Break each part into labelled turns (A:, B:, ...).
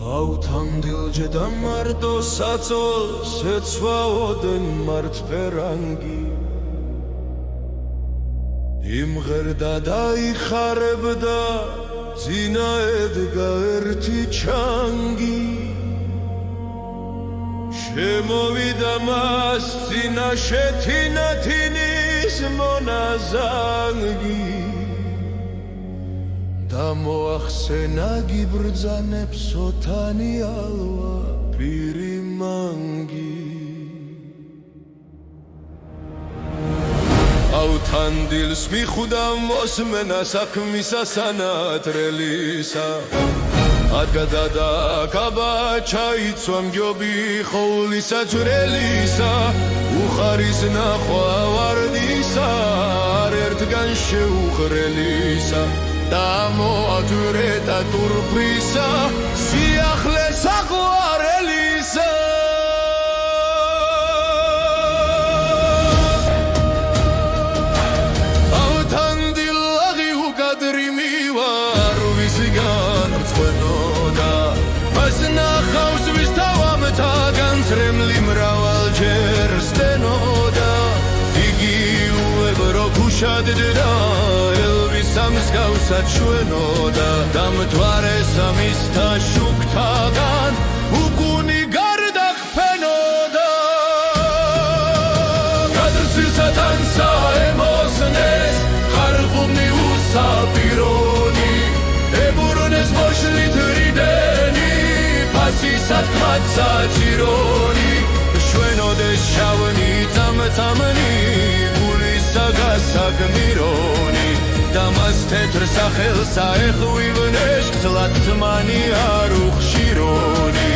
A: ავთანდილჯე და მარტო საწოლს ეცვაოდენ მართფერანგი იმღერდა დაიხარებდა ძინა ედგა ერთი ჩანგი შემოვიდა მას წინაშე თინათინის მონაზანგი და მოახსენა გიბრძანებს ოთანი ალვა პირი მანგი ავთანდილს მიხვდა მოსმენა საქმისა სანატრელისა ადგადა და კაბა ჩაიცვა მგიობი ხოვლისა ძვრელისა უხარის ნახვა ვარდისა არ ერთგან შეუღრელისა და მოათვრეტა ტურფისა სიახლეს აყვარელისა ავთანდილაღი უკადრი მივარ ვისგან რწყვენოდა მას ნახავს ვის თავამთაგან წრემლი მრავალჯერ სტენოდა იგი უებრო ქუშადდა სამსგავსად ჩვენოდა დამთვარე სამისთა შუქთაგან უგუნი გარდა ხფენოდა გადრცილსა თანსა ემოსნეს ხარღუმნი უსაპირონი ებურნეს მოშლით რიდენი ფასისად ხმაცა ძირონი შვენოდეს შავნი წამწამნი გულისა გასაგმირონი და მას თეთრ სახელს აეხვივნეს გძლად თმანი არ უხშირონი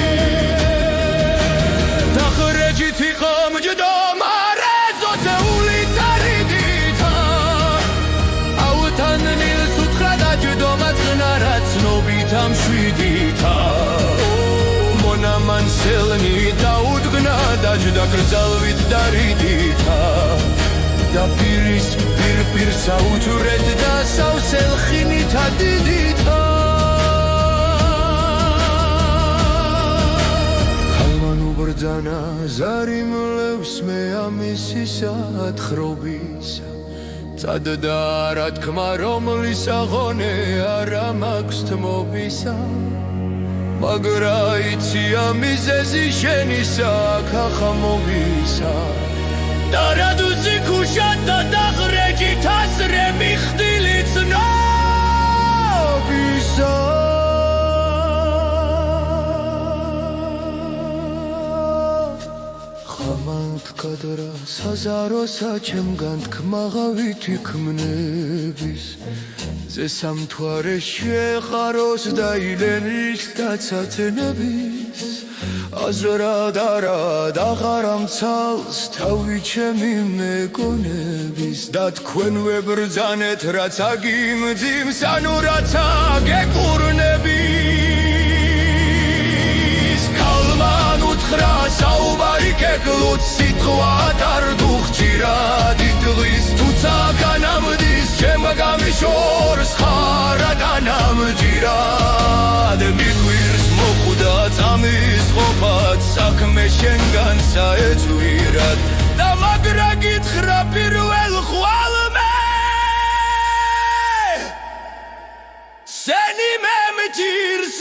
A: დახრეჯით იყო მჯდომარე ზოცეული წარიდითა ავთანდილს უთხრა დაჯდომა წყნარა ცნობით ამ შვიდითა მონამანსელნი დაუდგნა დაჯდა გრძალვით დარიდითა და პირის პირსა უთვრეთ და სავსელ ხინითა დიდითა ხალმან უბრძანა ზარიმლევს მე ამისისა ათხრობისა წადდა რა თქმა რომლის აღონე არა მაქვს თმობისა მაგრა იცი ამიზეზი შენისა ხახამობისა და რადუზი ქუშად და დახრეჯით ასრე მიხდილი ცნობისა ხამანთ კადრა საზაროსა ჩემგან თქმაღავითი ქმნების ზესამთვარე შეყაროს და ილენის დაცაცნების აზრად არად აღარ ამცალს თავი ჩემი მეგონების და თქვენ ვებრძანეთ რაც აგიმძიმს ანუ რაც აგეკურნების ქალმან უთხრა საუბარი კეკლუც სიტყვად არ დუხჭირად იდღის თუცა განამდის ჩემგამი შორს ხარად ანამჯირად მიგვირს მოხვდა წამის ყოფად საქმე შენგან საეწვირად და მაგრა გითხრა პირველ ხვალმე სენი მე მჭირს